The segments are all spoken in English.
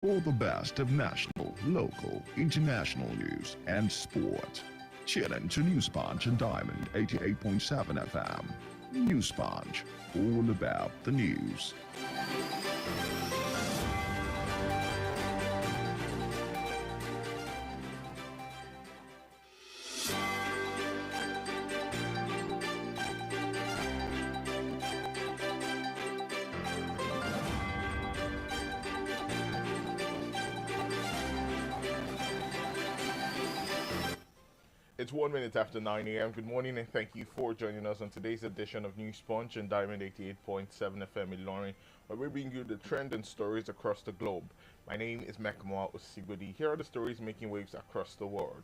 For the best of national, local, international news and sport. Tune in to News Punch and Diamond 88.7 FM. News Punch, all about the news. It's 1 minute after 9 a.m. Good morning and thank you for joining us on today's edition of News Punch and Diamond 88.7 FM in Lorraine, where we bring you the trend and stories across the globe. My name is Mekamua Osigbodi. Here are the stories making waves across the world.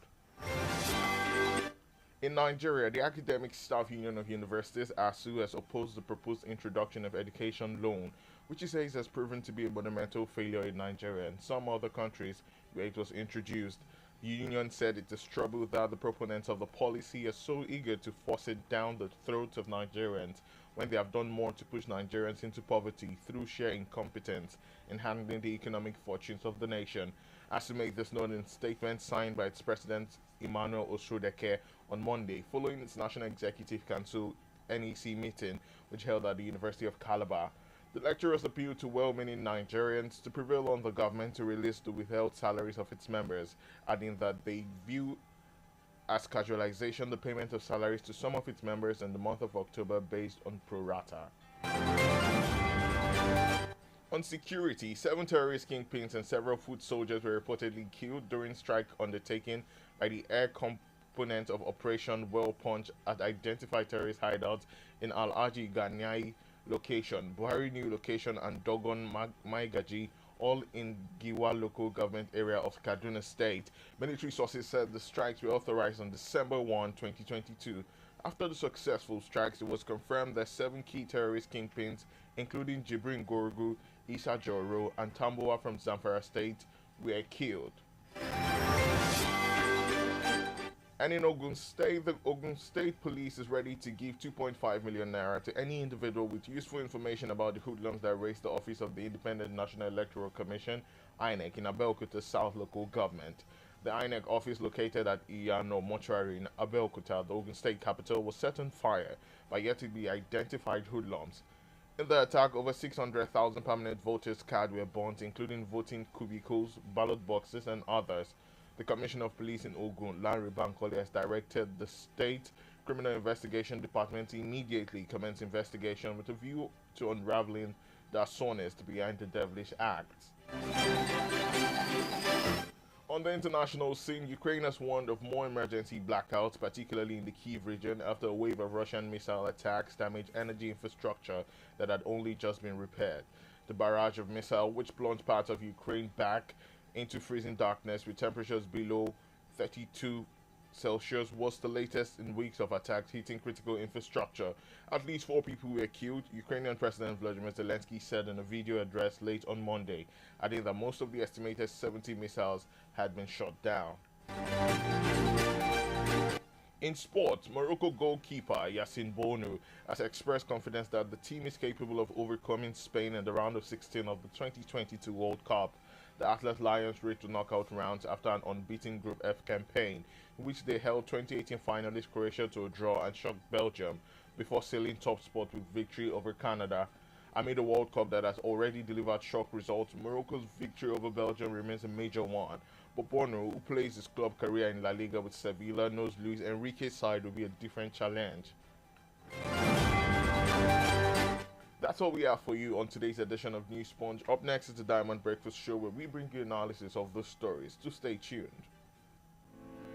In Nigeria, the Academic Staff Union of Universities, ASU, has opposed the proposed introduction of education loan, which it says has proven to be a monumental failure in Nigeria and some other countries where it was introduced. The union said it is troubled that the proponents of the policy are so eager to force it down the throats of Nigerians when they have done more to push Nigerians into poverty through sheer incompetence in handling the economic fortunes of the nation. ASU made this known in a statement signed by its president Emmanuel Oshodeke on Monday, following its National Executive Council NEC meeting, which held at the University of Calabar. The lecturers appealed to well-meaning Nigerians to prevail on the government to release the withheld salaries of its members, adding that they view as casualization the payment of salaries to some of its members in the month of October based on pro rata. On security, 7 terrorist kingpins and several foot soldiers were reportedly killed during strike undertaken by the air component of Operation Well Punch at identified terrorist hideouts in Al-Aji Ghanai location, Buhari New location, and Dogon Maigaji, all in Giwa local government area of Kaduna State. Military sources said the strikes were authorized on December 1, 2022. After the successful strikes, it was confirmed that 7 key terrorist kingpins, including Jibrin Gorugu, Isa Joro, and Tambuwa from Zamfara State, were killed. And in Ogun State, the Ogun State Police is ready to give 2.5 million naira to any individual with useful information about the hoodlums that raised the office of the Independent National Electoral Commission, INEC, in Abeokuta South Local Government. The INEC office, located at Iyano Mortuary in Abeokuta, the Ogun State capital, was set on fire by yet to be identified hoodlums. In the attack, over 600,000 permanent voters' cards were burnt, including voting cubicles, ballot boxes, and others. The Commissioner of Police in Ogun, Larry Bankole, has directed the State Criminal Investigation Department to immediately commence investigation with a view to unraveling the arsonists behind the devilish acts. On the international scene, Ukraine has warned of more emergency blackouts, particularly in the Kyiv region, after a wave of Russian missile attacks damaged energy infrastructure that had only just been repaired. The barrage of missiles, which plunged parts of Ukraine back into freezing darkness with temperatures below 32 Celsius, was the latest in weeks of attacks hitting critical infrastructure. At least 4 people were killed, Ukrainian President Volodymyr Zelensky said in a video address late on Monday, adding that most of the estimated 70 missiles had been shot down. In sports, Morocco goalkeeper Yassine Bounou has expressed confidence that the team is capable of overcoming Spain in the round of 16 of the 2022 World Cup. The Atlas Lions reached the knockout rounds after an unbeaten Group F campaign, in which they held 2018 finalist Croatia to a draw and shocked Belgium before sailing top spot with victory over Canada. Amid a World Cup that has already delivered shock results, Morocco's victory over Belgium remains a major one. But Bounou, who plays his club career in La Liga with Sevilla, knows Luis Enrique's side will be a different challenge. That's all we have for you on today's edition of News Sponge. Up next is the Diamond Breakfast Show, where we bring you analysis of those stories. So stay tuned.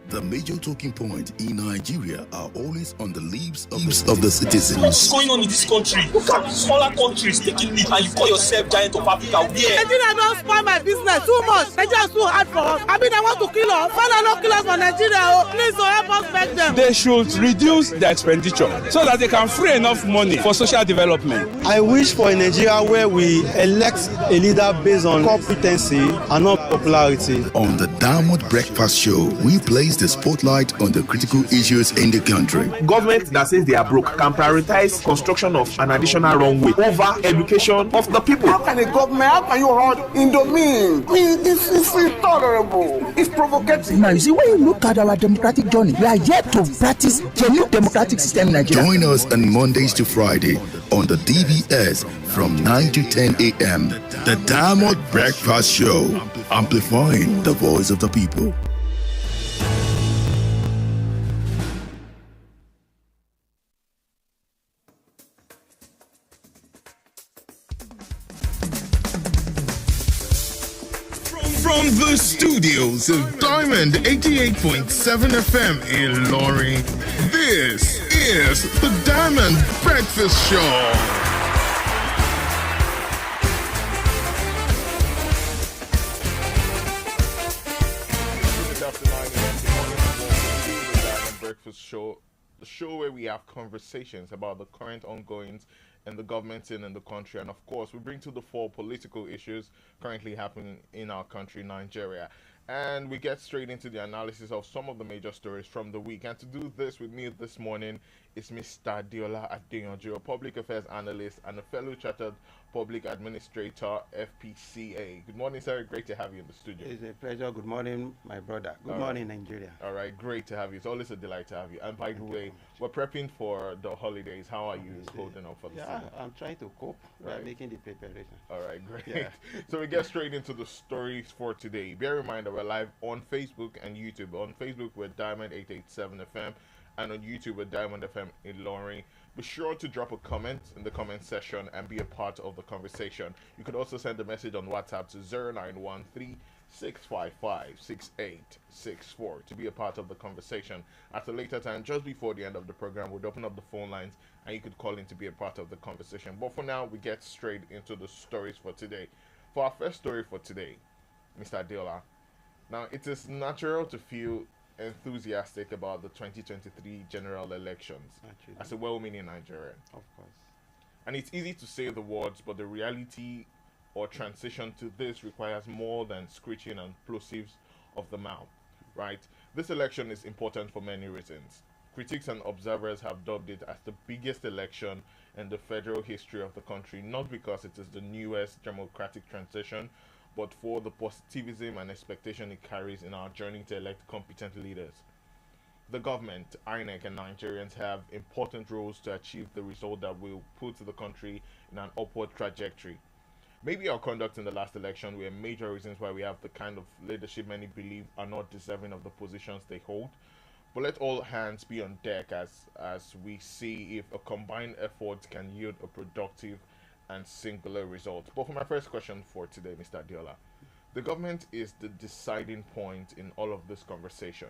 The major talking points in Nigeria are always on the lips of the citizens. What's going on in this country? Look at smaller countries taking lead, and you call yourself giant of Africa. Where? Nigeria don't spoil my business too much. Nigeria is too hard for us. I mean, I want to kill us. Father, not kill us for Nigeria. Oh, please, help us beg them. They should reduce their expenditure so that they can free enough money for social development. I wish for a Nigeria where we elect a leader based on competency and not popularity. On the Diamond Breakfast Show, we place the spotlight on the critical issues in the country. Government that says they are broke can prioritize construction of an additional runway over education of the people. How can a government, how can you hold Indomie It's intolerable. It's provocative. Now, you see, when you look at our democratic journey, we are yet to practice genuine democratic system in Nigeria. Join us on Mondays to Friday on the DBS from 9 to 10 a.m. The Diamond Breakfast Show, amplifying the voice of the people. From the studios of Diamond 88.7 FM in Ilorin, this is the Diamond Breakfast Show. Breakfast Show, the show where we have conversations about the current ongoings and the government in the country, and of course we bring to the fore political issues currently happening in our country, Nigeria, and we get straight into the analysis of some of the major stories from the week. And to do this with me this morning is Mr. Diola Adeyanju, a public affairs analyst and a fellow chartered public administrator, FPCA. Good morning, sir. Great to have you in the studio. It's a pleasure. Good morning, my brother. Good morning, Nigeria. All right, great to have you. It's always a delight to have you. And by the way, we're prepping for the holidays. How are you holding up for the season? I'm trying to cope. Right. We're making the preparation. All right, great. Yeah. So we get straight into the stories for today. Bear in mind that we're live on Facebook and YouTube. On Facebook, we're Diamond 887 FM. And on YouTube with Diamond FM in Ilorin. Be sure to drop a comment in the comment section and be a part of the conversation. You could also send a message on WhatsApp to 0913-655-6864 to be a part of the conversation. At a later time, just before the end of the program, we'll open up the phone lines and you could call in to be a part of the conversation. But for now, we get straight into the stories for today. For our first story for today, Mr. Adeola. Now, it is natural to feel enthusiastic about the 2023 general elections. Actually, as a well-meaning Nigerian. Of course. And it's easy to say the words, but the reality or transition to this requires more than screeching and plosives of the mouth, right? This election is important for many reasons. Critics and observers have dubbed it as the biggest election in the federal history of the country, not because it is the newest democratic transition, but for the positivism and expectation it carries in our journey to elect competent leaders. The government, INEC, and Nigerians have important roles to achieve the result that will put the country in an upward trajectory. Maybe our conduct in the last election were major reasons why we have the kind of leadership many believe are not deserving of the positions they hold. But let all hands be on deck as we see if a combined effort can yield a productive and singular result. But for my first question for today, Mr. Adeola, the government is the deciding point in all of this conversation.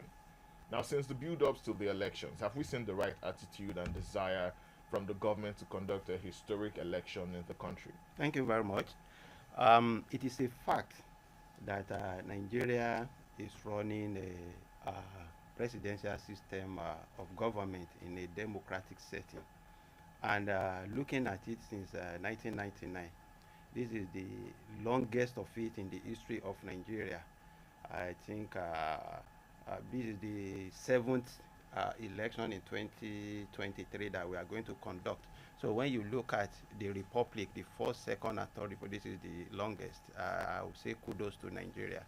Now, since the build-ups to the elections, have we seen the right attitude and desire from the government to conduct a historic election in the country? Thank you very much. It is a fact that Nigeria is running a presidential system of government in a democratic setting. And looking at it since 1999, this is the longest of it in the history of Nigeria. I think this is the 7th election in 2023 that we are going to conduct. So when you look at the Republic, the first, second, and third Republic, this is the longest. I would say kudos to Nigeria.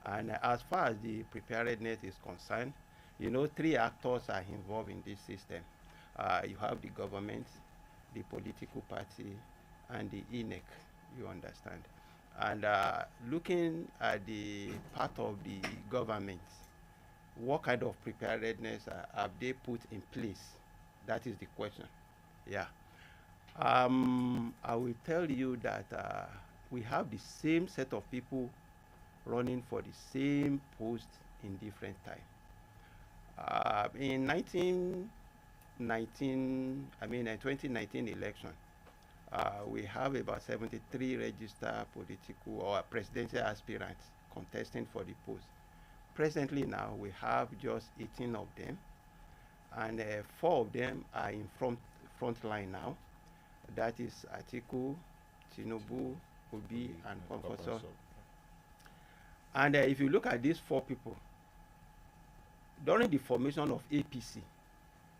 And as far as the preparedness is concerned, you know, 3 actors are involved in this system. You have the government, the political party, and the INEC, you understand. And looking at the part of the government, what kind of preparedness have they put in place? That is the question. Yeah. I will tell you that we have the same set of people running for the same post in different time. In 2019 election, we have about 73 registered political or presidential aspirants contesting for the post. Presently now, we have just 18 of them, and 4 of them are in front line now. That is Atiku, Tinubu, Obi, and Kwankwaso. And if you look at these 4 people, during the formation of APC,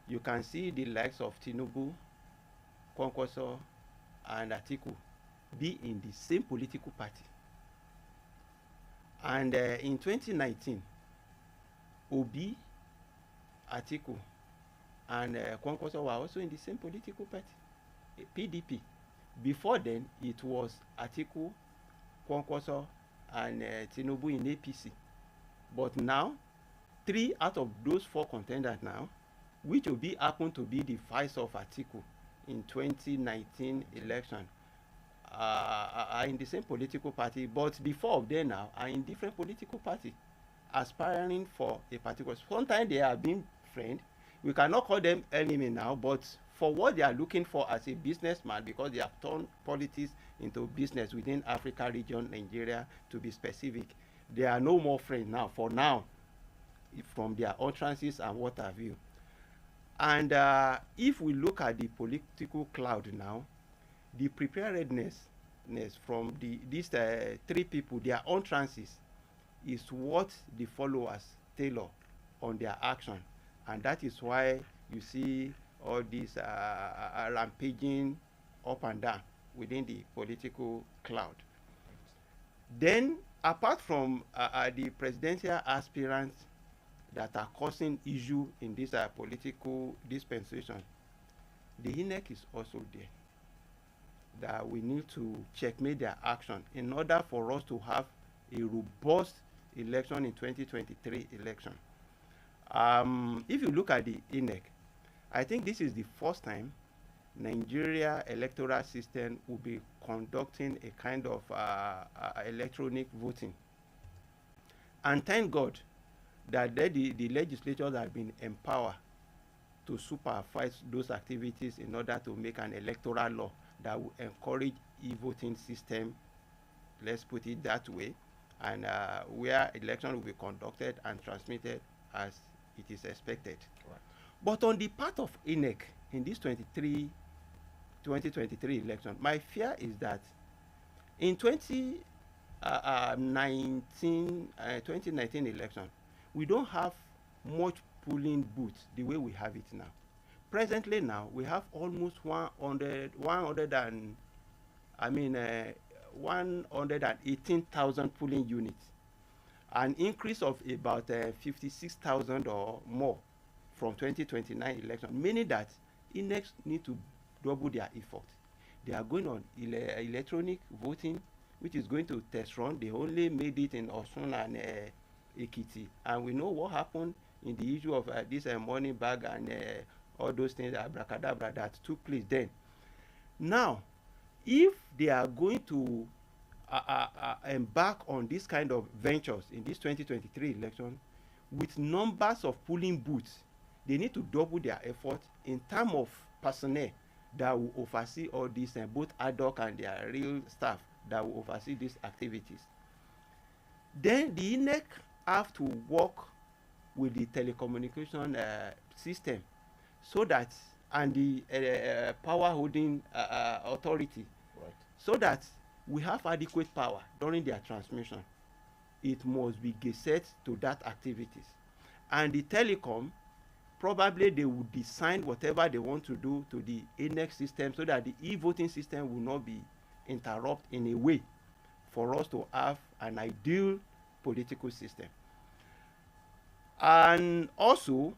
you can see the likes of Tinubu, Kwankwaso, and Atiku be in the same political party. And in 2019, Obi, Atiku, and Kwankwaso were also in the same political party, PDP. Before then, it was Atiku, Kwankwaso, and Tinubu in APC. But now, 3 out of those 4 contenders now, which Obi happened to be the vice of Atiku in 2019 election, are in the same political party, but before them now are in different political party, aspiring for a particular. Sometimes they have been friends. We cannot call them enemy now, but for what they are looking for as a businessman, because they have turned politics into business within Africa region, Nigeria to be specific, they are no more friends now, for now, from their utterances and what have you. And if we look at the political cloud now, the preparedness from these 3 people, their utterances, is what the followers tailor on their action. And that is why you see all this rampaging up and down within the political cloud. Then, apart from the presidential aspirants that are causing issue in this political dispensation, the INEC is also there. That we need to checkmate their action in order for us to have a robust election in 2023 election. If you look at the INEC, I think this is the first time Nigeria electoral system will be conducting a kind of electronic voting. And thank God that the legislators have been empowered to supervise those activities in order to make an electoral law that will encourage e-voting system, let's put it that way, and where election will be conducted and transmitted as it is expected. Right. But on the part of INEC in this 2023 election, my fear is that in 2019 election, we don't have much polling booths the way we have it now. Presently now, we have almost 118,000 polling units, an increase of about 56,000 or more from 2029 election, meaning that INEC need to double their effort. They are going on electronic voting, which is going to test run. They only made it in Osun and Ekiti, and we know what happened in the issue of this money bag and all those things, abracadabra, that took place then. Now, if they are going to embark on this kind of ventures in this 2023 election with numbers of polling booths, they need to double their effort in terms of personnel that will oversee all this, both ad hoc and their real staff that will oversee these activities. Then the INEC have to work with the telecommunication system, so that, and the power holding authority, right, so that we have adequate power during their transmission. It must be gazetted to that activities. And the telecom, probably they would design whatever they want to do to the INEC system, so that the e-voting system will not be interrupted in a way for us to have an ideal political system. And also,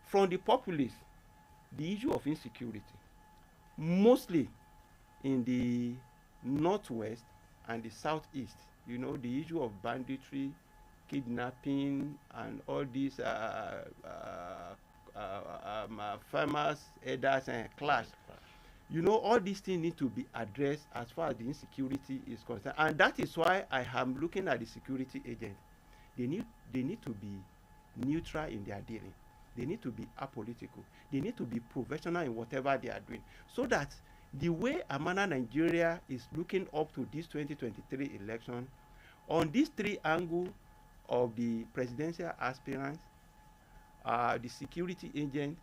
from the populace, the issue of insecurity, mostly in the northwest and the southeast, you know, the issue of banditry, kidnapping, and all these farmers, elders, and clash. You know, all these things need to be addressed as far as the insecurity is concerned, and that is why I am looking at the security agents. They need to be neutral in their dealing. They need to be apolitical. They need to be professional in whatever they are doing, so that the way Amana Nigeria is looking up to this 2023 election, on these 3 angles of the presidential aspirants, the security agent,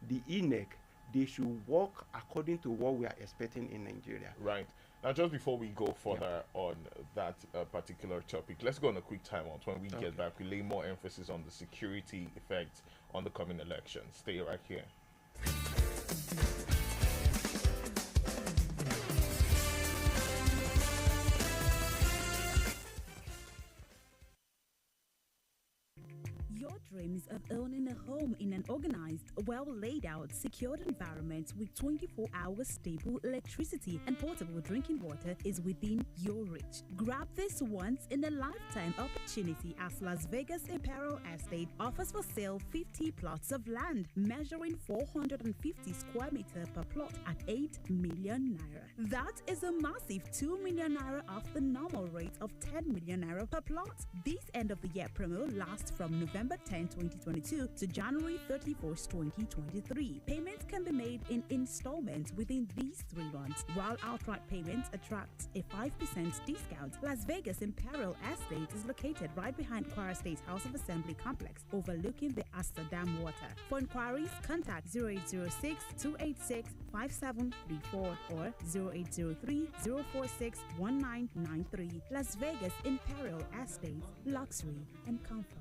the INEC, they should work according to what we are expecting in Nigeria. Right. Now, just before we go further on that particular topic, let's go on a quick time out. When we get back, we lay more emphasis on the security effects on the coming elections. Stay right here. Your dreams of owning a home in an organized, well laid out, secured environment with 24 hours stable electricity and portable drinking water is within your reach. Grab this once in a lifetime opportunity as Las Vegas Imperial Estate offers for sale 50 plots of land measuring 450 square meter per plot at 8 million naira. That is a massive 2 million naira off the normal rate of 10 million naira per plot. This end of the year promo lasts from November 10, 2022 to January 31st, 2023. Payments can be made in installments within these 3 months, while outright payments attract a 5% discount. Las Vegas Imperial Estate is located right behind Kwara State House of Assembly Complex, overlooking the Asta Dam water. For inquiries, contact 0806-286-5734 or 0803-046-1993. Las Vegas Imperial Estate, luxury and comfort.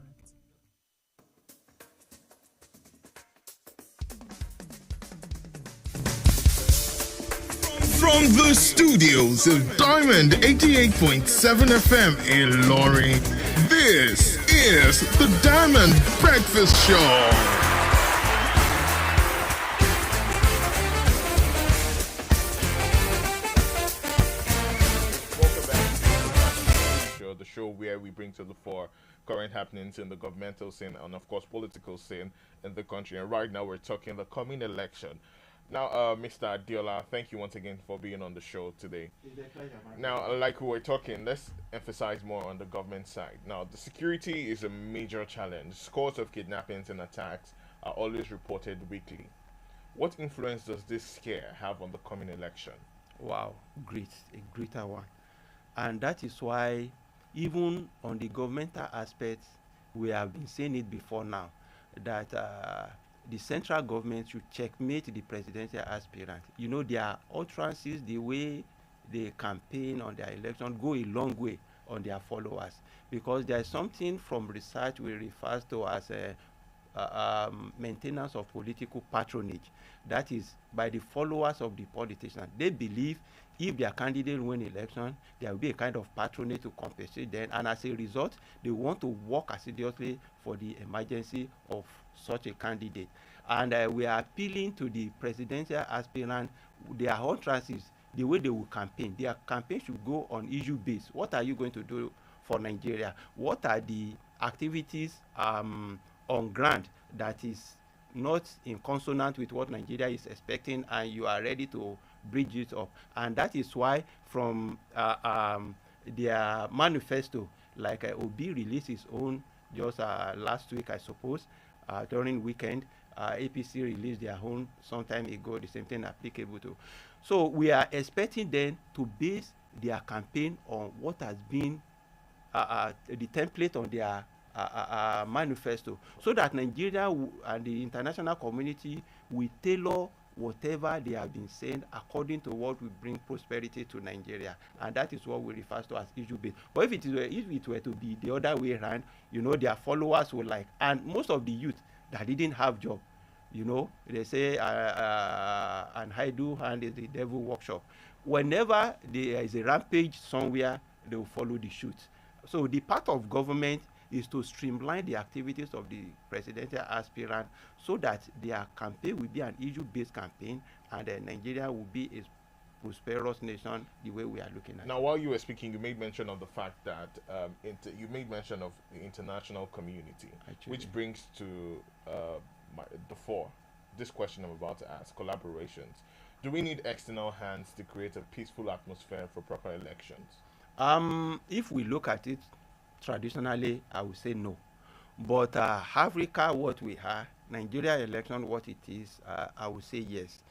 From the studios of Diamond 88.7 FM in Ilorin, this is the Diamond Breakfast Show. The show where we bring to the fore current happenings in the governmental scene and of course political scene in the country. And right now we're talking the coming election. Now, Mr. Adiola, thank you once again for being on the show today. Now, like we were talking, let's emphasize more on the government side. Now, the security is a major challenge. Scores of kidnappings and attacks are always reported weekly. What influence does this scare have on the coming election? Wow, great, a greater one. And that is why even on the governmental aspects, we have been saying it before now, that the central government should checkmate the presidential aspirant. You know, their utterances, the way they campaign on their election, go a long way on their followers. Because there is something from research we refer to as maintenance of political patronage. That is by the followers of the politician. They believe if their candidate win election, there will be a kind of patronage to compensate them, and as a result, they want to work assiduously for the emergency of such a candidate. And we are appealing to the presidential aspirant, their utterances, the way they will campaign. Their campaign should go on issue base. What are you going to do for Nigeria? What are the activities on ground that is not in consonant with what Nigeria is expecting, and you are ready to bridge it up? And that is why from their manifesto, like Obi released his own just last week, I suppose, during weekend. APC released their own some time ago, the same thing applicable to. So we are expecting them to base their campaign on what has been the template on their manifesto, so that Nigeria and the international community will tailor whatever they have been saying according to what will bring prosperity to Nigeria, and that is what we refer to as issue based. But if it were to be the other way around, you know, their followers will like, and most of the youth that didn't have job, you know, they say and idle hand is the devil workshop. Whenever there is a rampage somewhere, they will follow the shoot. So the part of government is to streamline the activities of the presidential aspirant so that their campaign will be an issue-based campaign, and Nigeria will be a prosperous nation the way we are looking at. Now, while you were speaking, you made mention of the fact that you made mention of the international community, which brings to the fore this question I'm about to ask: collaborations. Do we need external hands to create a peaceful atmosphere for proper elections? If we look at it traditionally, I would say no. But Africa, what we are, Nigeria election, what it is, I would say yes.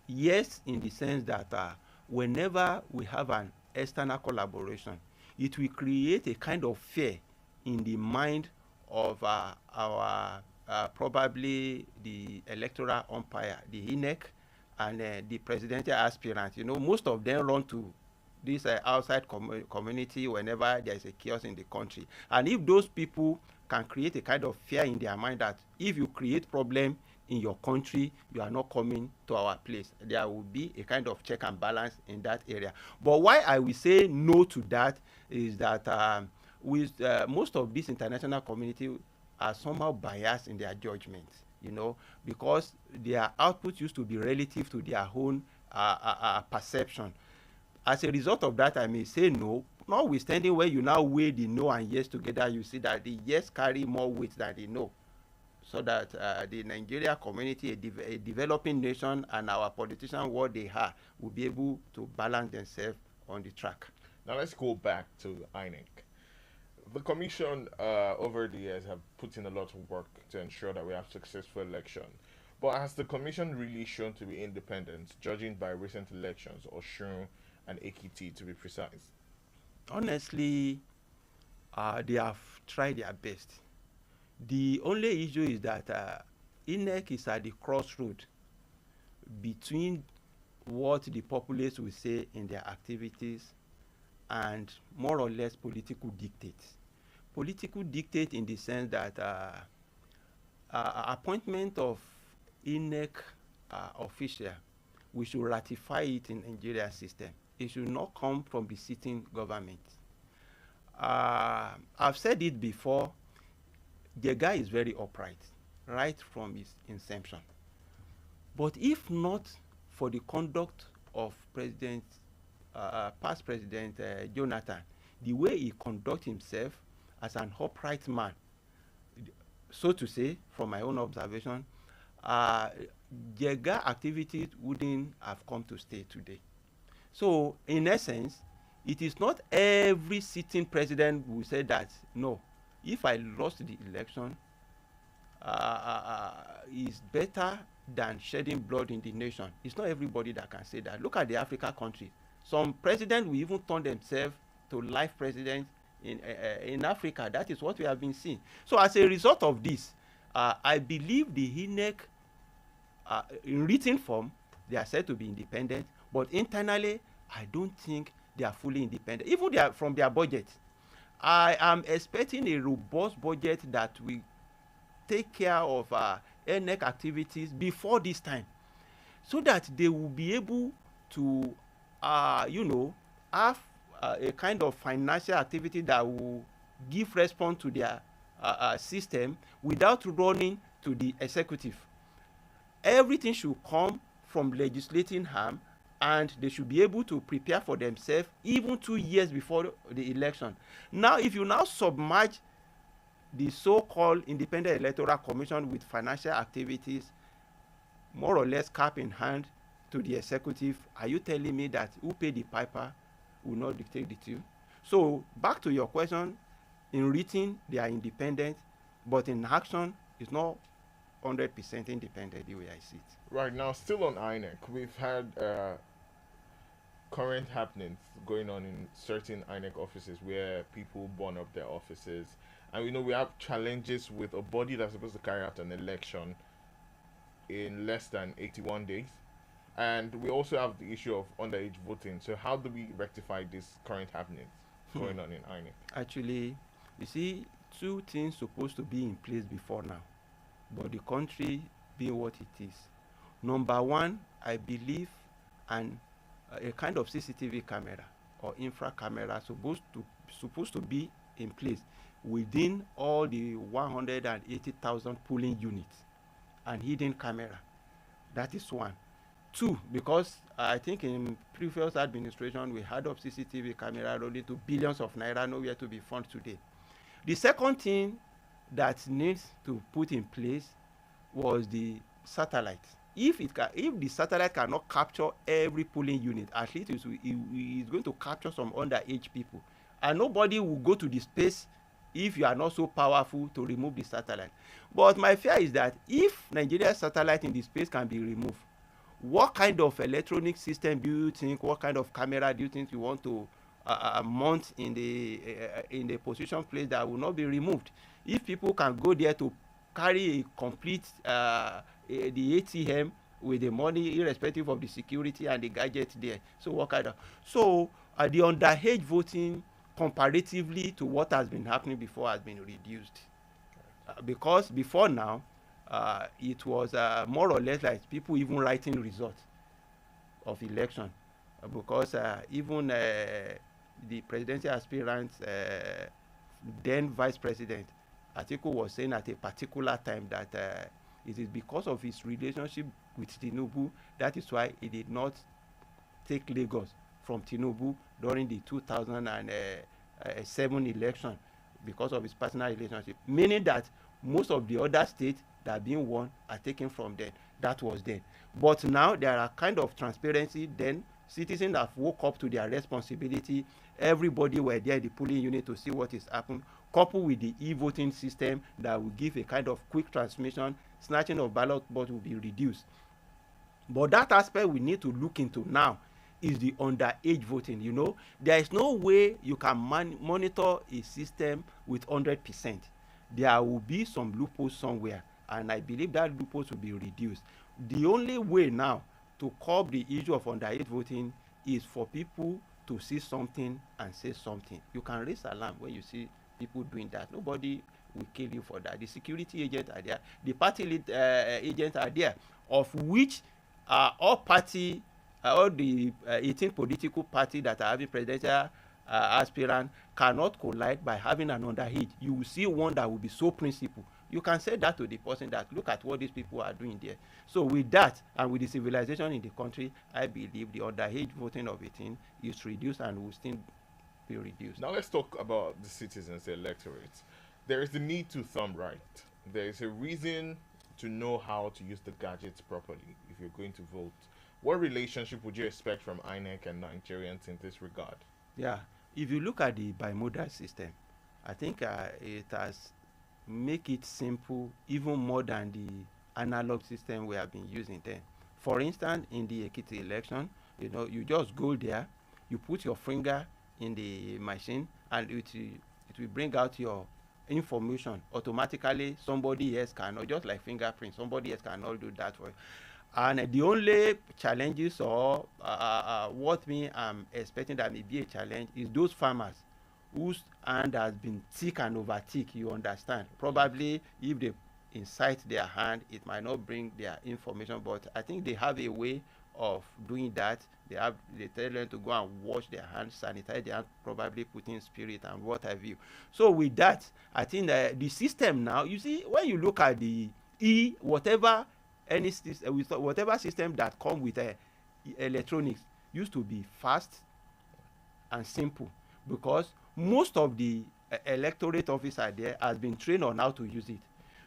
Yes, in the sense that whenever we have an external collaboration, it will create a kind of fear in the mind of our probably the electoral umpire, the INEC, and the presidential aspirant. You know, most of them run to this outside community whenever there is a chaos in the country. And if those people can create a kind of fear in their mind that if you create problem in your country, you are not coming to our place, there will be a kind of check and balance in that area. But why I will say no to that is that with most of this international community, are somehow biased in their judgment, you know, because their output used to be relative to their own perception. As a result of that, I may say no, notwithstanding when you now weigh the no and yes together, you see that the yes carry more weight than the no. So that the Nigeria community, a developing nation, and our politicians, what they are, will be able to balance themselves on the track. Now let's go back to INEC. The commission over the years have put in a lot of work to ensure that we have successful election. But has the commission really shown to be independent, judging by recent elections, Osun and Ekiti to be precise? Honestly, they have tried their best. The only issue is that INEC is at the crossroad between what the populace will say in their activities and more or less political dictates. Political dictate in the sense that appointment of INEC official, we should ratify it in Nigeria system. It should not come from the sitting government. I've said it before, the guy is very upright, right from his inception. But if not for the conduct of past President Jonathan, the way he conducts himself as an upright man, so to say, from my own observation, Jega activities wouldn't have come to stay today. So, in essence, it is not every sitting president who say that, no, if I lost the election, it's better than shedding blood in the nation. It's not everybody that can say that. Look at the African countries. Some presidents will even turn themselves to life presidents in Africa. That is what we have been seeing. So as a result of this, I believe the INEC, in written form, they are said to be independent, but internally, I don't think they are fully independent. Even from their budget, I am expecting a robust budget that will take care of INEC activities before this time, so that they will be able to, have a kind of financial activity that will give response to their system without running to the executive. Everything should come from legislating arm, and they should be able to prepare for themselves even 2 years before the election. Now, if you now submerge the so-called Independent Electoral Commission with financial activities, more or less cap in hand to the executive, are you telling me that who paid the piper will not dictate the tune? So, back to your question, in written, they are independent, but in action, it's not 100% independent the way I see it. Right now, still on INEC, we've had current happenings going on in certain INEC offices where people burn up their offices. And we know we have challenges with a body that's supposed to carry out an election in less than 81 days. And we also have the issue of underage voting. So how do we rectify these current happenings going on in INEC? Actually, you see, two things supposed to be in place before now, but the country being what it is. Number one, I believe a kind of CCTV camera or infra camera supposed to be in place within all the 180,000 polling units and hidden camera. That is one. Two, because I think in previous administration we had up CCTV camera rolling to billions of naira, nowhere to be found today. The second thing that needs to put in place was the satellite. If the satellite cannot capture every polling unit, at least it is going to capture some underage people. And nobody will go to the space if you are not so powerful to remove the satellite. But my fear is that if Nigeria's satellite in the space can be removed, what kind of electronic system do you think, what kind of camera do you think you want to mount in the position place that will not be removed? If people can go there to carry a complete the ATM with the money, irrespective of the security and the gadget there. So what kind of? So the underage voting, comparatively to what has been happening before, has been reduced. Because before now, it was more or less like people even writing results of election. Because even the presidential aspirants, then vice president, Atiku was saying at a particular time that it is because of his relationship with Tinubu, that is why he did not take Lagos from Tinubu during the 2007 election, because of his personal relationship, meaning that most of the other states that are being won are taken from them. That was then. But now there are kind of transparency. Then citizens have woke up to their responsibility. Everybody were there, the polling unit, to see what is happening, coupled with the e-voting system that will give a kind of quick transmission. Snatching of ballot box will be reduced. But that aspect we need to look into now is the underage voting. You know, there is no way you can monitor a system with 100%. There will be some loopholes somewhere, and I believe that loopholes will be reduced. The only way now to curb the issue of underage voting is for people to see something and say something. You can raise alarm when you see people doing that. Nobody will kill you for that. The security agents are there. The party lead, agents are there, of which all party, all the 18 political parties that are having presidential aspirant cannot collide by having an underage. You will see one that will be so principled. You can say that to the person that look at what these people are doing there. So with that, and with the civilization in the country, I believe the underage voting of 18 is reduced and will still be reduced. Now let's talk about the citizens, the electorate. There is the need to thumb right. There is a reason to know how to use the gadgets properly if you're going to vote. What relationship would you expect from INEC and Nigerians in this regard? Yeah, if you look at the bimodal system, I think it has make it simple even more than the analog system we have been using then. For instance, in the Ekiti election, you know, you just go there, you put your finger in the machine, and it will bring out your information automatically. Somebody else cannot, just like fingerprint, somebody else cannot do that for you. And the only challenges, or what me I'm expecting that may be a challenge, is those farmers whose hand has been thick and over thick, you understand. Probably if they incite their hand, it might not bring their information, but I think they have a way of doing that. They tell them to go and wash their hands, sanitize their hands, probably put in spirit and what have you. So with that, I think the system now, you see, when you look at the whatever system that come with electronics used to be fast and simple, because most of the electorate officer there has been trained on how to use it.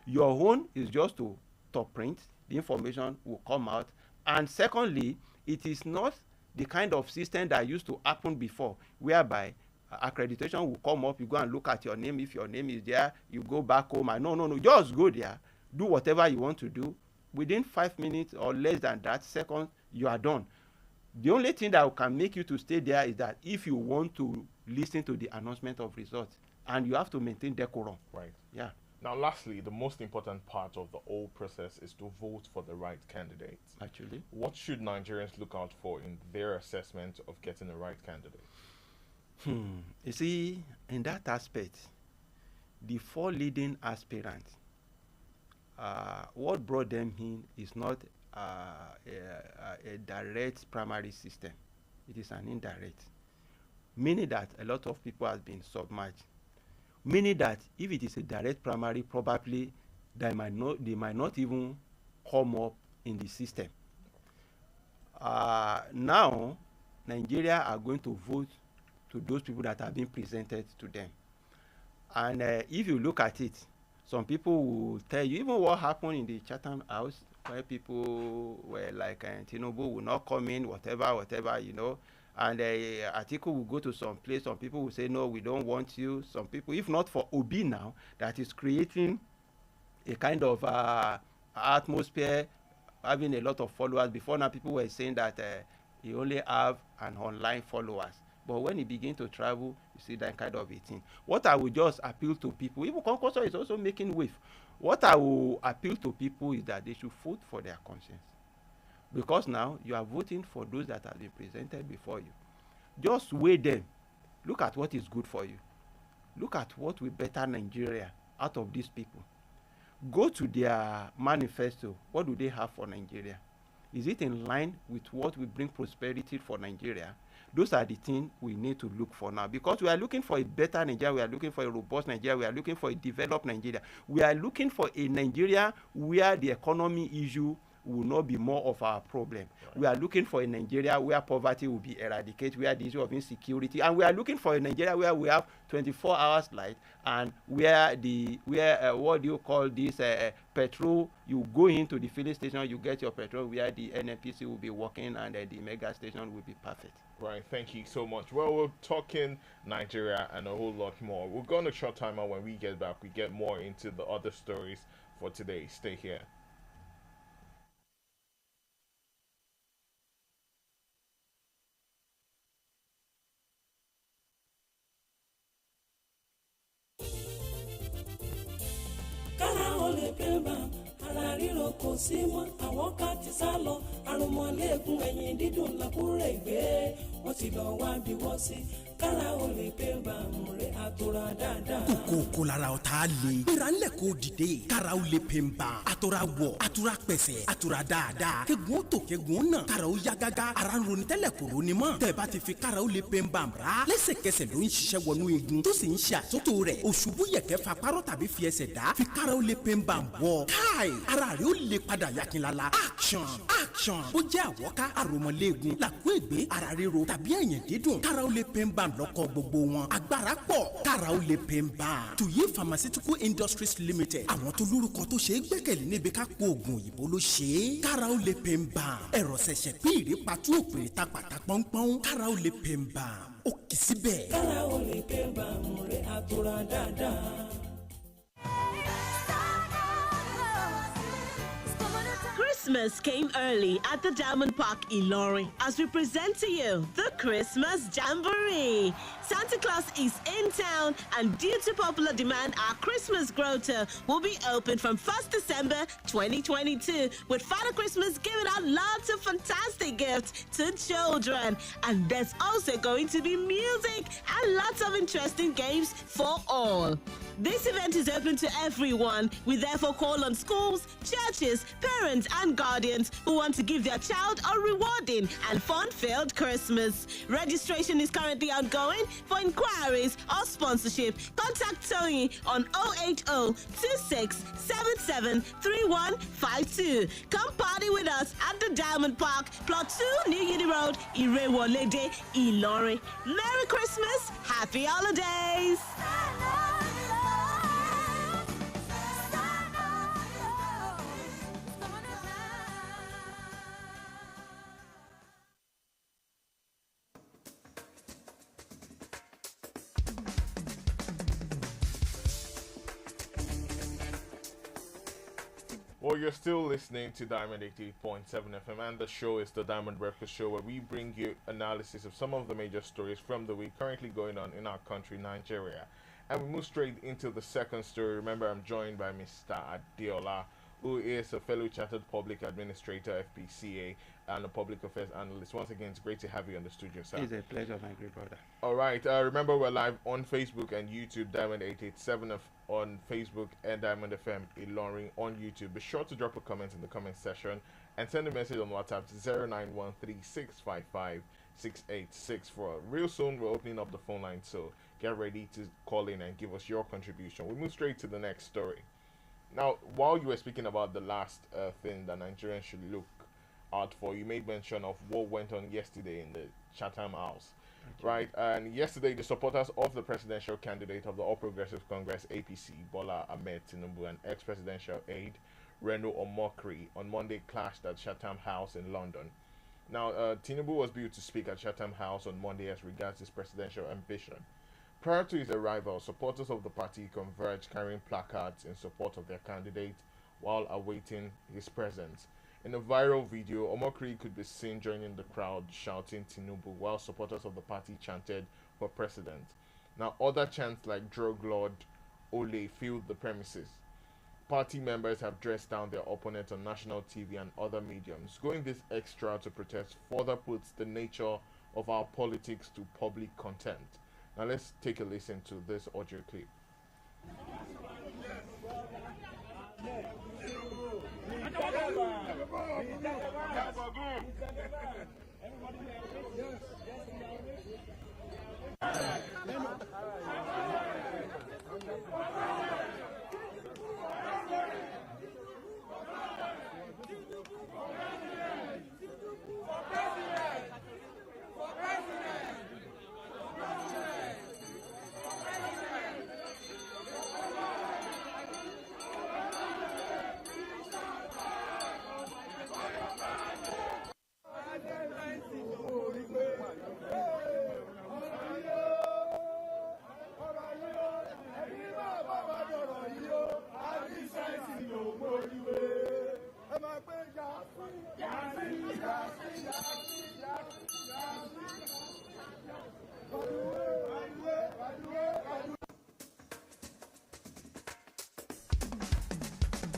Your own is just to top print, the information will come out. And secondly, it is not the kind of system that used to happen before, whereby accreditation will come up, you go and look at your name. If your name is there, you go back home, and no, just go there, do whatever you want to do. Within 5 minutes or less than that seconds, you are done. The only thing that can make you to stay there is that if you want to listen to the announcement of results, and you have to maintain decorum. Right. Yeah. Now, lastly, the most important part of the whole process is to vote for the right candidate. Actually, what should Nigerians look out for in their assessment of getting the right candidate? You see, in that aspect, the 4 leading aspirants, what brought them in is not a direct primary system. It is an indirect, meaning that a lot of people have been submerged. Meaning that if it is a direct primary, probably they might not even come up in the system. Now, Nigeria are going to vote to those people that have been presented to them. And if you look at it, some people will tell you even what happened in the Chatham House, where people were like, Tinubu will not come in, whatever, you know. And article will go to some place, some people will say, no, we don't want you. Some people, if not for Obi now, that is creating a kind of atmosphere, having a lot of followers. Before now, people were saying that he only have an online followers. But when he begin to travel, you see that kind of a thing. What I would just appeal to people, even Concourse is also making wave. What I will appeal to people is that they should vote for their conscience. Because now you are voting for those that have been presented before you. Just weigh them. Look at what is good for you. Look at what will better Nigeria out of these people. Go to their manifesto. What do they have for Nigeria? Is it in line with what will bring prosperity for Nigeria? Those are the things we need to look for now, because we are looking for a better Nigeria, we are looking for a robust Nigeria, we are looking for a developed Nigeria. We are looking for a Nigeria where the economy issue will not be more of our problem. Right. We are looking for a Nigeria where poverty will be eradicated, where the issue of insecurity, and we are looking for a Nigeria where we have 24 hours light, and where what do you call this, petrol, you go into the filling station, you get your petrol, where the NNPC will be working, and the mega station will be perfect. Right, thank you so much. Well, we're talking Nigeria and a whole lot more. We're going to short timer. When we get back, we get more into the other stories for today. Stay here. Ara ríro kò sí mọ́, àwọn ká ti sá lọ, àrùnmọ́lẹ́gùn ẹ̀yìn dídùn làkúrẹ́ ìgbé, wọ́n ti lọ wá bí wọ́n sí. Kára o lè pé bàmù rẹ̀ àtòrà dáadáa. Kókó lára ọ̀tá le. Gbéra ńlẹ̀ kó dìde. Kára o lè pè ń bà. Àtòrà wọ̀, àtòrà pẹ̀sẹ̀, àtòrà dáadáa. Kẹ́gun tó kẹ́gun náà. Kára o yá gágá. Ara ń ronú tẹ́lẹ̀ kò ronú mọ́. Tẹ̀ bá ti fi kára o lè pè ń bà rà. Lẹ́sẹ̀kẹsẹ̀ ló ń ṣiṣẹ́ wọnú igun. Tó sì ń ṣe àtúntò rẹ̀. Òṣùbù yẹ̀kẹ́ fa párọ̀ tàbí fi ẹsẹ̀ dá. Fi kára o lè pè ń bà wọ̀. Káì, ara rẹ̀ ó lè padà yakinlala. Action, action. Ó jẹ́ àwọ̀ká àròmọ̀lẹ́gun. Làkúègbé, ara ríro tàbí ẹ̀yìn dídùn. Kára o lè pè ń bà lọ́kọ̀ gbogbo wọn. Agbára pọ̀, kára ó lè pè ń bá. Tuyi Pharmaceutical Industries Limited. Àwọn tó lórúkọ tó ṣe é gbẹ́kẹ̀lé níbi ká po oògùn òyìnbó ló ṣe é. Kára ó lè pè ń bá. Ẹ̀rọ ṣẹ̀ṣẹ̀ pín ìrèpàtú òpèrè ta pàtà pọ́npọ́n. Kára ó lè pè ń bá. Ó kì í síbẹ̀. Kára ó lè pè ń bá mú rẹ̀ àtòrà dáadáa. Christmas came early at the Diamond Park Ilorin as we present to you the Christmas Jamboree. Santa Claus is in town, and due to popular demand, our Christmas grotto will be open from 1st December 2022, with Father Christmas giving out lots of fantastic gifts to children. And there's also going to be music and lots of interesting games for all. This event is open to everyone. We therefore call on schools, churches, parents, and guardians who want to give their child a rewarding and fun-filled Christmas. Registration is currently ongoing. For inquiries or sponsorship, contact Tony on 080-2677-3152. Come party with us at the Diamond Park, Plot 2, New Uni Road, Irewolede, Ilorin. Merry Christmas, Happy Holidays! Well, you're still listening to Diamond 88.7 FM, and the show is the Diamond Breakfast Show, where we bring you analysis of some of the major stories from the week currently going on in our country, Nigeria. And we move straight into the second story. Remember, I'm joined by Mr. Adeola, who is a fellow Chartered Public Administrator, FPCA, and a public affairs analyst. Once again, it's great to have you on the studio, sir. It's a pleasure, my great brother. All right. Remember, we're live on Facebook and YouTube, Diamond 887 on Facebook, and Diamond FM Ilorin on YouTube. Be sure to drop a comment in the comment section and send a message on WhatsApp to 0913-655-686. Real soon, we're opening up the phone line, so get ready to call in and give us your contribution. We move straight to the next story. Now, while you were speaking about the last thing that Nigerians should look out for, you made mention of what went on yesterday in the Chatham House, right? And yesterday, the supporters of the presidential candidate of the All Progressive Congress, APC, Bola Ahmed Tinubu, and ex-presidential aide, Reno Omokri, on Monday clashed at Chatham House in London. Now, Tinubu was billed to speak at Chatham House on Monday as regards his presidential ambition. Prior to his arrival, supporters of the party converged carrying placards in support of their candidate while awaiting his presence. In a viral video, Omokri could be seen joining the crowd shouting Tinubu while supporters of the party chanted for president. Now, other chants like Drug Lord, Ole filled the premises. Party members have dressed down their opponents on national TV and other mediums. Going this extra to protest further puts the nature of our politics to public contempt. Now let's take a listen to this audio clip.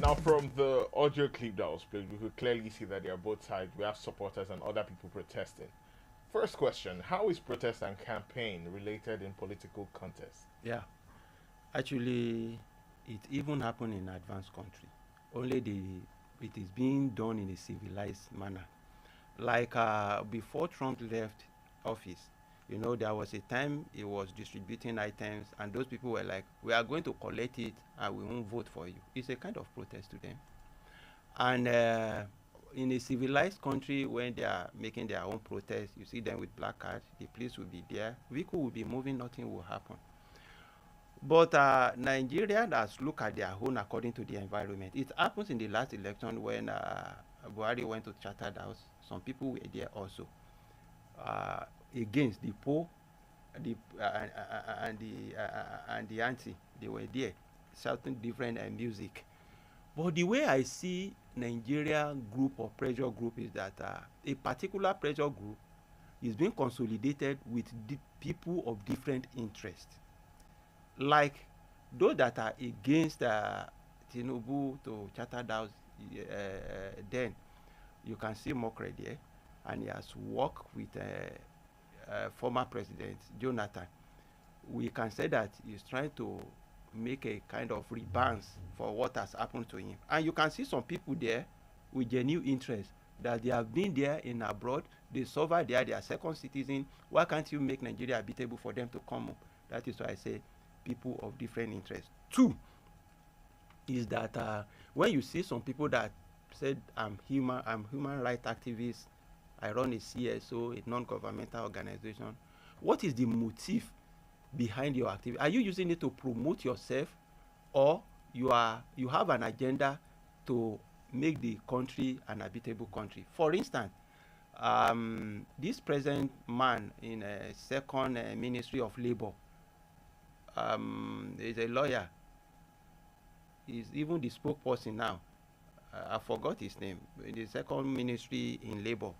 Now, from the audio clip that was played, we could clearly see that they are both sides. We have supporters and other people protesting. First question: how is protest and campaign related in political contests? Yeah, actually, it even happened in advanced country. Only it is being done in a civilized manner. Like before Trump left office, you know, there was a time he was distributing items, and those people were like, "We are going to collect it, and we won't vote for you." It's a kind of protest to them. And in a civilized country, when they are making their own protest, you see them with placards. The police will be there, vehicle will be moving, nothing will happen. But Nigeria has looked at their own according to the environment. It happens in the last election when Buhari went to Chartered House. Some people were there also. Against the poor, and the anti, they were there, shouting different music. But the way I see Nigeria group or pressure group is that a particular pressure group is being consolidated with people of different interests. Like those that are against Tinubu to Chartered House, then you can see Mokre there, and he has worked with former President Jonathan. We can say that he's trying to make a kind of rebalance for what has happened to him. And you can see some people there with genuine interest that they have been there in abroad, they suffer there, they are second citizen. Why can't you make Nigeria habitable for them to come up? That is why I say people of different interests. Two is that when you see some people that said, I'm human rights activist, I run a CSO, a non-governmental organization. What is the motive behind your activity? Are you using it to promote yourself, or you have an agenda to make the country an habitable country? For instance, this present man in a second Ministry of Labor is a lawyer. He's even the spokesperson now. I forgot his name. In the second Ministry in Labor.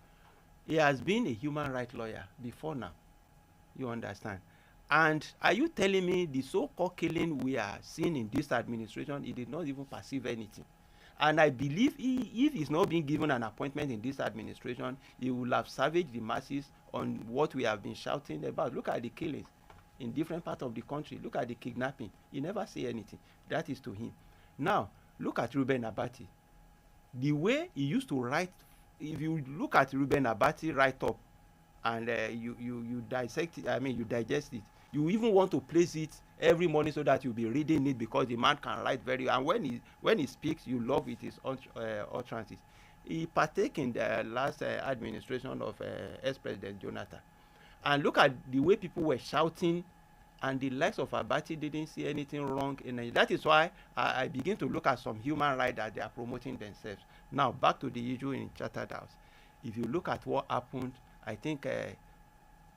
He has been a human rights lawyer before now. You understand? And are you telling me the so-called killing we are seeing in this administration, he did not even perceive anything? And I believe if he's not being given an appointment in this administration, he will have savaged the masses on what we have been shouting about. Look at the killings in different parts of the country. Look at the kidnapping. He never say anything. That is to him. Now, look at Reuben Abati. The way he used to write, if you look at Reuben Abati write-up and you dissect it, you digest it, you even want to place it every morning so that you'll be reading it, because the man can write very well. And when he speaks, you love it, his utterances. He partake in the last administration of ex-President Jonathan. And look at the way people were shouting, and the likes of Abati didn't see anything wrong in it. That is why I begin to look at some human rights that they are promoting themselves. Now, back to the issue in Chartered House. If you look at what happened, I think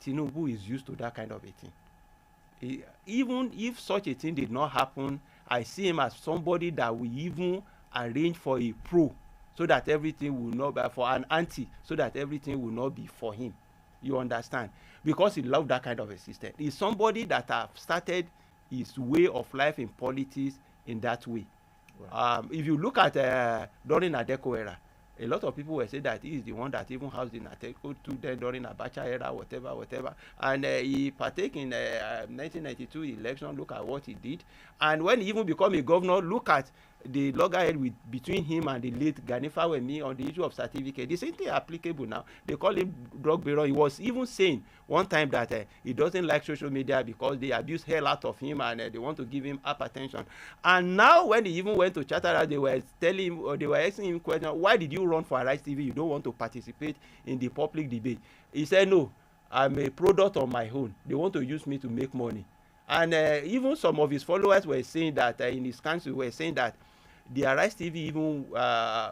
Tinubu is used to that kind of a thing. Even if such a thing did not happen, I see him as somebody that will even arrange for a pro, so that everything will not be for an anti, so that everything will not be for him. You understand? Because he loved that kind of a system. He's somebody that have started his way of life in politics in that way. Right. If you look at during Adeko era, a lot of people were saying that he is the one that even housed in Adeko to them during Abacha era, whatever. And he partake in 1992 election. Look at what he did. And when he even become a governor, look at the loggerhead between him and the late Gani Fawemi on the issue of certificate. The same thing applicable now. They call him drug baron. He was even saying one time that he doesn't like social media because they abuse hell out of him, and they want to give him up attention. And now when he even went to Chartered, they were telling him, or they were asking him question, why did you run for Arise TV? You don't want to participate in the public debate. He said, no, I'm a product on my own. They want to use me to make money. And even some of his followers were saying that in his council were saying that the Arise TV even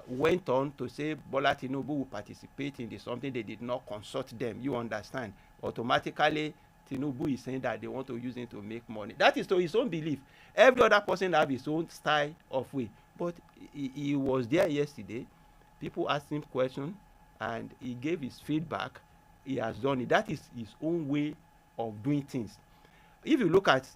went on to say Bola Tinubu will participate in something they did not consult them. You understand? Automatically, Tinubu is saying that they want to use it to make money. That is to his own belief. Every other person have his own style of way. But he was there yesterday. People asked him questions, and he gave his feedback. He has done it. That is his own way of doing things. If you look at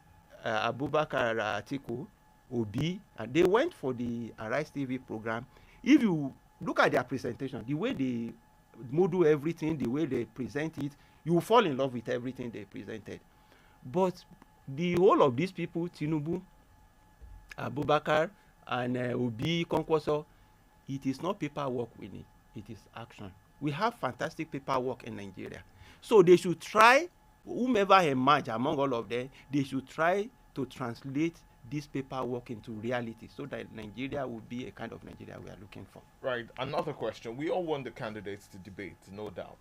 Abubakar Atiku, Obi, and they went for the Arise TV program. If you look at their presentation, the way they model everything, the way they present it, you will fall in love with everything they presented. But the whole of these people, Tinubu, Abubakar, and Obi, Kwankwaso, it is not paperwork we need, it is action. We have fantastic paperwork in Nigeria. So they should try, whomever emerge among all of them, they should try to translate this paperwork into reality so that Nigeria will be a kind of Nigeria we are looking for. Right. Another question. We all want the candidates to debate, no doubt.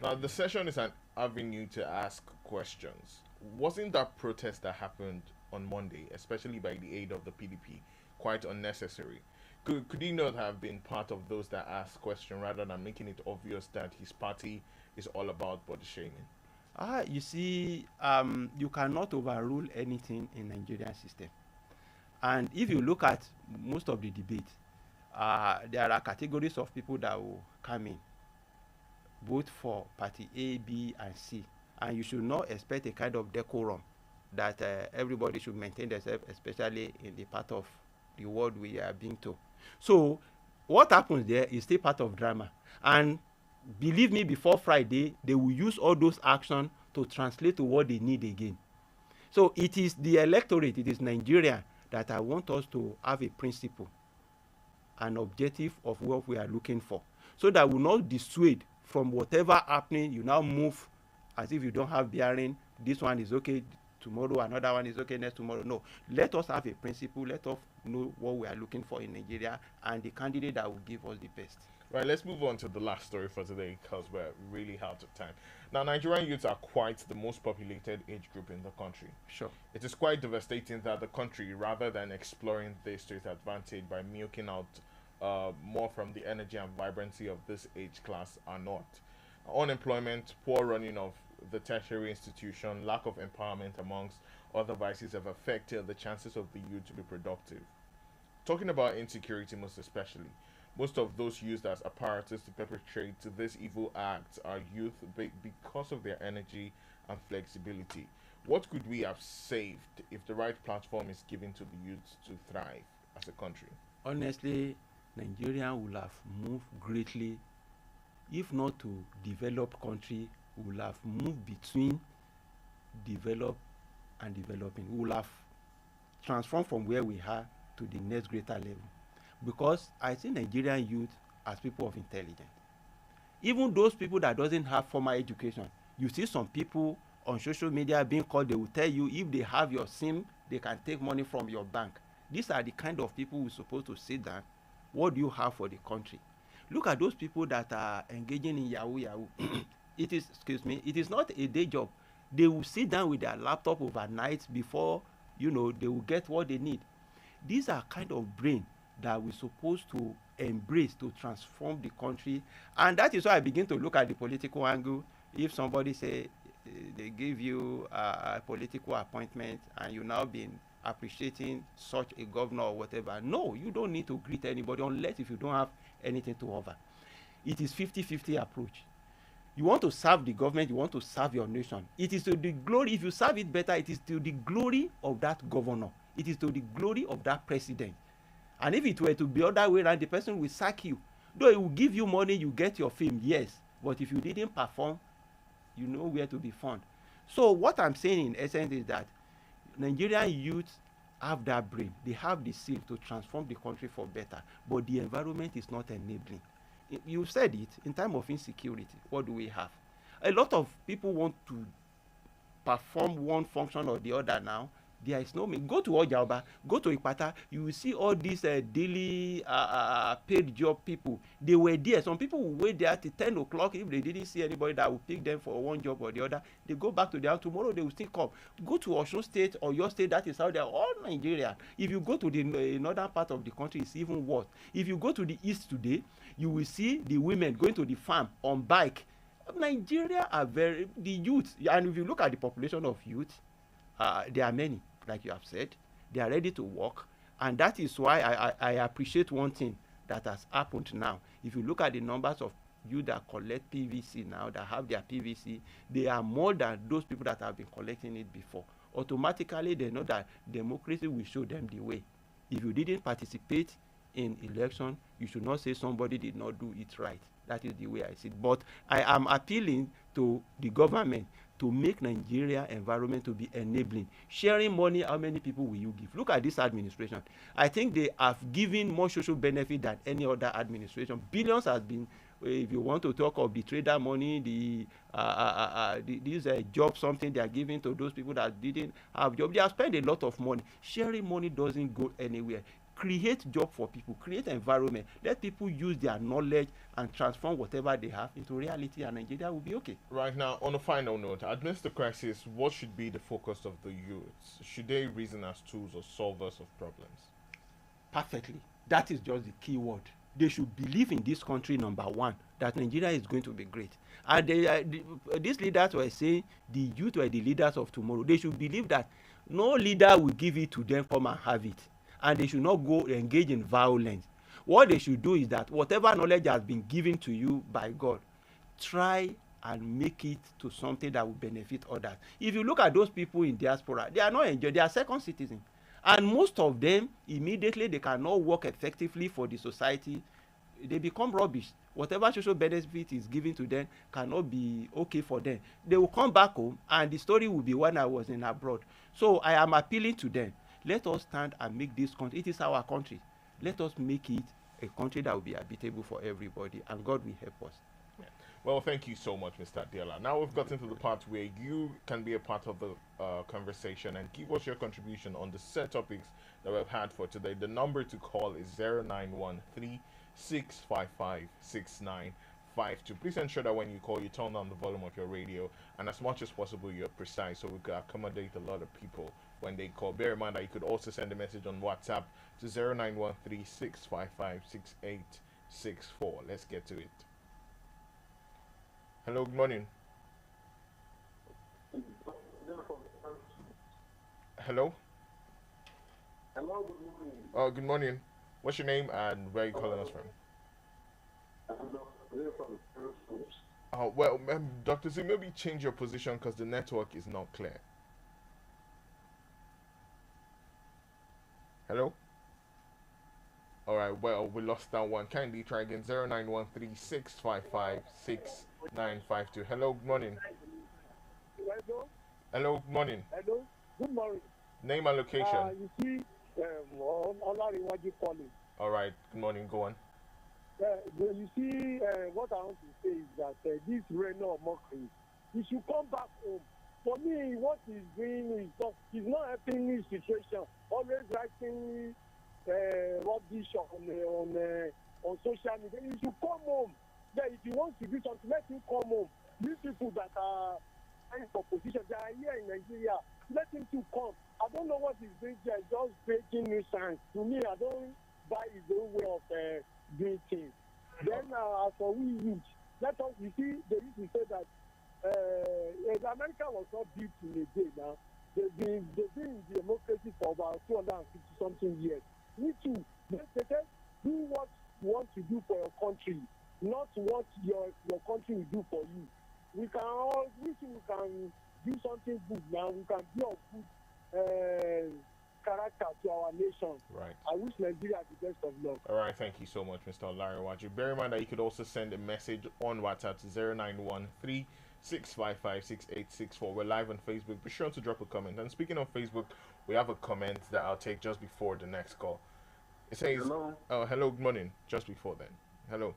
Now, the session is an avenue to ask questions. Wasn't that protest that happened on Monday, especially by the aid of the PDP, quite unnecessary? Could he not have been part of those that asked questions rather than making it obvious that his party is all about body shaming? You see, you cannot overrule anything in Nigerian system. And if you look at most of the debate, there are categories of people that will come in, both for party A, B, and C. And you should not expect a kind of decorum that everybody should maintain themselves, especially in the part of the world we are being told. So what happens there is still part of drama. And believe me, before Friday, they will use all those actions to translate to what they need again. So it is the electorate, it is Nigeria, that I want us to have a principle, an objective of what we are looking for, so that we will not dissuade from whatever happening. You now move as if you don't have bearing. This one is okay tomorrow, another one is okay next tomorrow. No, let us have a principle. Let us know what we are looking for in Nigeria and the candidate that will give us the best. Right, let's move on to the last story for today because we're really out of time. Now, Nigerian youths are quite the most populated age group in the country. Sure. It is quite devastating that the country, rather than exploring this to its advantage by milking out more from the energy and vibrancy of this age class, are not. Unemployment, poor running of the tertiary institution, lack of empowerment, amongst other vices, have affected the chances of the youth to be productive. Talking about insecurity most especially, most of those used as apparatus to perpetrate this evil acts are youth because of their energy and flexibility. What could we have saved if the right platform is given to the youth to thrive as a country? Honestly, Nigeria will have moved greatly, if not to developed country, we will have moved between developed and developing. We will have transformed from where we are to the next greater level. Because I see Nigerian youth as people of intelligence. Even those people that doesn't have formal education, you see some people on social media being called, they will tell you if they have your SIM, they can take money from your bank. These are the kind of people we're supposed to sit down. What do you have for the country? Look at those people that are engaging in Yahoo. It is not a day job. They will sit down with their laptop overnight before, they will get what they need. These are kind of brain that we're supposed to embrace to transform the country. And that is why I begin to look at the political angle. If somebody say they give you a political appointment and you now been appreciating such a governor or whatever, no, you don't need to greet anybody unless if you don't have anything to offer. It is 50-50 approach. You want to serve the government, you want to serve your nation. It is to the glory, if you serve it better, it is to the glory of that governor. It is to the glory of that president. And if it were to be other way around, the person will sack you. Though it will give you money, you get your fame, yes. But if you didn't perform, you know where to be found. So what I'm saying in essence is that Nigerian youth have that brain. They have the zeal to transform the country for better. But the environment is not enabling. You said it, in time of insecurity, what do we have? A lot of people want to perform one function or the other now. There is no mean. Go to Ojaoba, go to Ipata, you will see all these daily paid job people. They were there. Some people will wait there till 10 o'clock. If they didn't see anybody that will pick them for one job or the other, they go back to their house. Tomorrow they will still come. Go to Osun State or your state, that is how they are all Nigeria. If you go to the northern part of the country, it's even worse. If you go to the east today, you will see the women going to the farm on bike. Nigeria are the youth, and if you look at the population of youth, there are many. Like you have said, they are ready to work, and that is why I appreciate one thing that has happened now. If you look at the numbers of you that collect PVC now, that have their PVC, they are more than those people that have been collecting it before. Automatically, they know that democracy will show them the way. If you didn't participate in election, you should not say somebody did not do it right. That is the way I see it. But I am appealing to the government to make Nigeria environment to be enabling. Sharing money, how many people will you give? Look at this administration. I think they have given more social benefit than any other administration. Billions has been, if you want to talk of the trader money, this job, something they are giving to those people that didn't have job. They have spent a lot of money. Sharing money doesn't go anywhere. Create job for people, create environment, let people use their knowledge and transform whatever they have into reality, and Nigeria will be okay. Right now, on a final note, amidst the crisis, what should be the focus of the youths? Should they reason as tools or solvers of problems? Perfectly. That is just the key word. They should believe in this country, number one, that Nigeria is going to be great. And these leaders were saying the youth were the leaders of tomorrow. They should believe that no leader will give it to them, come and have it. And they should not go engage in violence. What they should do is that whatever knowledge has been given to you by God, try and make it to something that will benefit others. If you look at those people in diaspora, they are not enjoying, they are second citizens. And most of them, immediately they cannot work effectively for the society. They become rubbish. Whatever social benefit is given to them cannot be okay for them. They will come back home and the story will be when I was in abroad. So I am appealing to them. Let us stand and make this country, it is our country. Let us make it a country that will be habitable for everybody, and God will help us. Yeah. Well, thank you so much, Mr. Adela. Now we've gotten to the part where you can be a part of the conversation and give us your contribution on the set topics that we've had for today. The number to call is 0913-655-6952. Please ensure that when you call, you turn down the volume of your radio, and as much as possible, you're precise so we can accommodate a lot of people when they call. Bear in mind that you could also send a message on WhatsApp to 0913-655-6864. Let's get to it. Hello, good morning. Hello? Hello, good morning. Oh, good morning. What's your name and where are you calling us from? Oh, well, Dr. Z, maybe change your position because the network is not clear. Hello? Alright, well, we lost that one. Kindly try again. 0913-655-6952. Hello, good morning. Hello? Hello, good morning. Hello? Good morning. Name and location. You see, Olariwaju calling. Alright, good morning. Go on. You see, what I want to say is that this Reno mockery, he should come back home. For me, what he's doing is he's not helping this situation. Always writing rubbish on social media. He should come home. Yeah, if he wants to do something, let him come home. These people that are in for position, they are here in Nigeria. Let him to come. I don't know what he's doing there. Just breaking new signs. To me, I don't buy his own way of doing things. Then, as for we youth, let us, you see, they used to say that America was not built in a day now. They've been in democracy for about 250 something years. Me too. They said, do what you want to do for your country, not what your country will do for you. We can do something good now. We can be of good character to our nation. Right. I wish Nigeria the best of luck. All right, thank you so much, Mr. Olariwaju. Bear in mind that you could also send a message on WhatsApp to 0913-655-6864. We're live on Facebook. Be sure to drop a comment. And speaking of Facebook, we have a comment that I'll take just before the next call. It says, hello. Oh, hello, good morning. Just before then. Hello.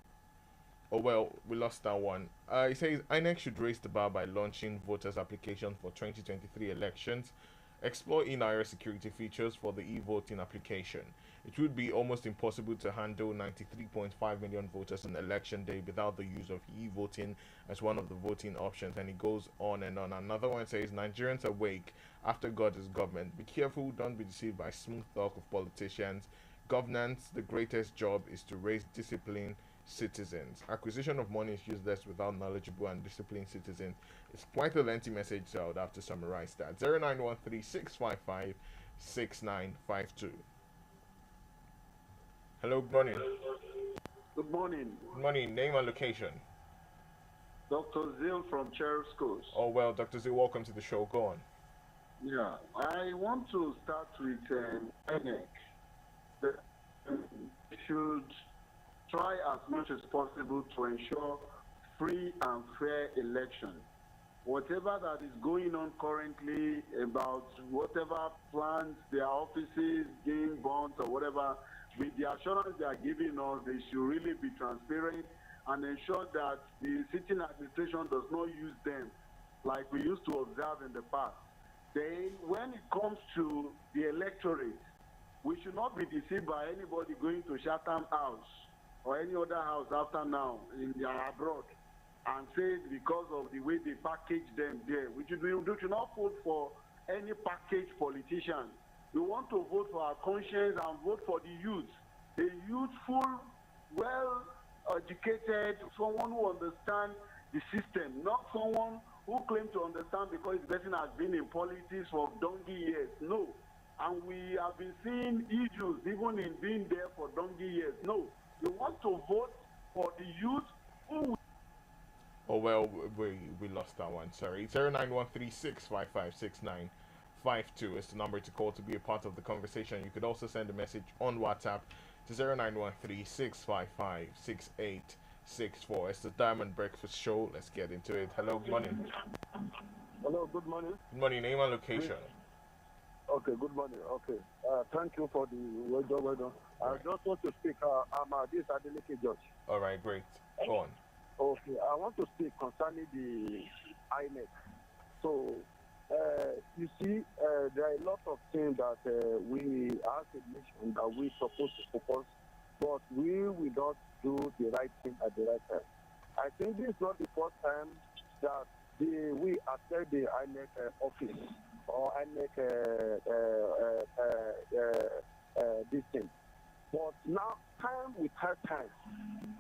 Oh, well, we lost that one. It says, INEC should raise the bar by launching voters' application for 2023 elections. Explore in-area security features for the e-voting application. It would be almost impossible to handle 93.5 million voters on election day without the use of e-voting as one of the voting options. And it goes on and on. Another one says, Nigerians awake after God is government. Be careful, don't be deceived by smooth talk of politicians. Governance, the greatest job is to raise discipline citizens. Acquisition of money is useless without knowledgeable and disciplined citizens. It's quite a lengthy message, so I would have to summarize that. 0913-655-6952. Hello, good morning. Good morning. Good morning. Name and location. Dr. Zil from Cherub Schools. Oh, well, Dr. Zil, welcome to the show. Go on. Yeah, I want to start with INEC. should try as much as possible to ensure free and fair election. Whatever that is going on currently about whatever plans, their offices, gain bonds or whatever, with the assurance they are giving us, they should really be transparent and ensure that the sitting administration does not use them like we used to observe in the past. Then when it comes to the electorate, we should not be deceived by anybody going to Chatham House or any other house after now in abroad and say because of the way they package them there. We should not vote for any packaged politician. We want to vote for our conscience and vote for the youth. A youthful, well-educated, someone who understands the system, not someone who claims to understand because the person has been in politics for donkey years. No. And we have been seeing issues even in being there for donkey years. No. We want to vote for the youth who... Oh, well, we lost that one. Sorry. 09136556952 is the number to call to be a part of the conversation. You could also send a message on WhatsApp to 09136556864. It's the Diamond Breakfast Show. Let's get into it. Hello, good morning. Hello, good morning. Good morning. Name and location. Okay, good morning. Okay. Thank you for the well done. I just want to speak. I'm this Adeleke Judge. All right, great. Go on. Okay, I want to speak concerning the INEC. So, you see, there are a lot of things that we as a nation that we supposed to focus, but we will not do the right thing at the right time. I think this is not the first time that we attend the INEC office or INEC this thing. But now, time with hard time,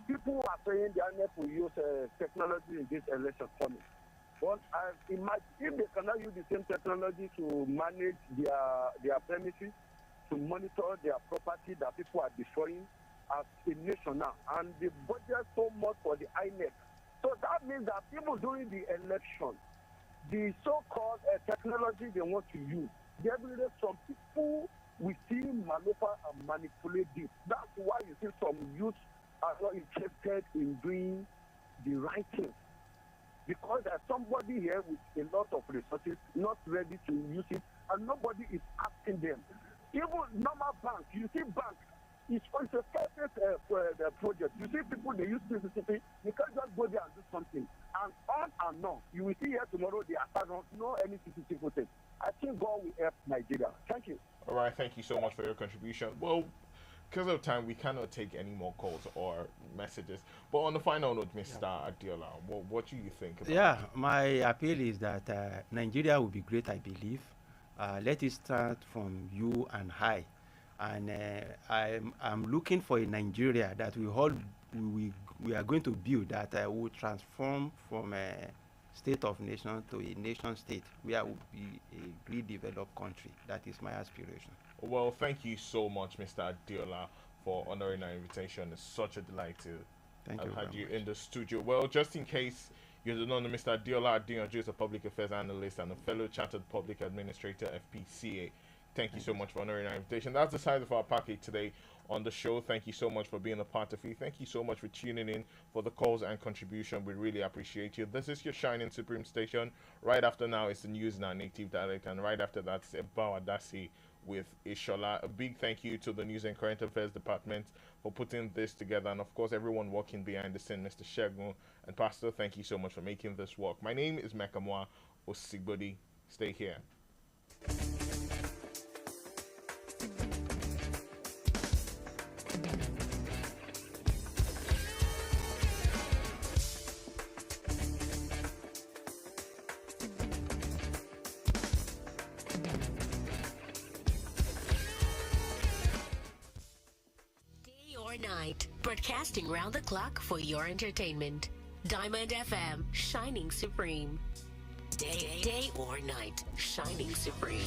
people are saying the INEC will use technology in this election coming. But imagine if they cannot use the same technology to manage their premises, to monitor their property that people are destroying as a nation now, and the budget so much for the INEC. So that means that people during the election, the so-called technology they want to use, there will be some people we see maneuver and manipulate this. That's why you see some youth are not interested in doing the right thing. Because there's somebody here with a lot of resources, not ready to use it, and nobody is asking them. Even normal banks, you see banks, it's a perfect project. You see people, they use CCTV, you can't just go there and do something. And on and on. You will see here tomorrow, they are no any CCTV footage. I think God will help Nigeria. Thank you. All right, thank you so much for your contribution. Well, because of time, we cannot take any more calls or messages. But on the final note, Mr. Adiola, what do you think about it? My appeal is that Nigeria will be great, I believe. Let it start from you and I. And I'm looking for a Nigeria that we are going to build that will transform from a state of nation to a nation state where will be a great developed country. That is my aspiration. Well, thank you so much, Mr. Adiola, for honoring our invitation. It's such a delight to have had you in the studio. Well, just in case you don't know, Mr. Adiola Adionjo is a public affairs analyst and a fellow chartered public administrator, FPCA. Thank you so much for honoring our invitation. That's the size of our package today on the show. Thank you so much for being a part of it. Thank you so much for tuning in, for the calls and contribution. We really appreciate you. This is your Shining Supreme station. Right after now is the news in our native dialect, and right after that's Ebawa Dasi with Ishola. A big thank you to the News and Current Affairs Department for putting this together, and of course everyone working behind the scene, Mr. Shegun and Pastor. Thank you so much for making this work. My name is Mekamua Osigbodi. Stay here. Night, broadcasting round the clock for your entertainment. Diamond FM, shining supreme. Day or night, shining supreme.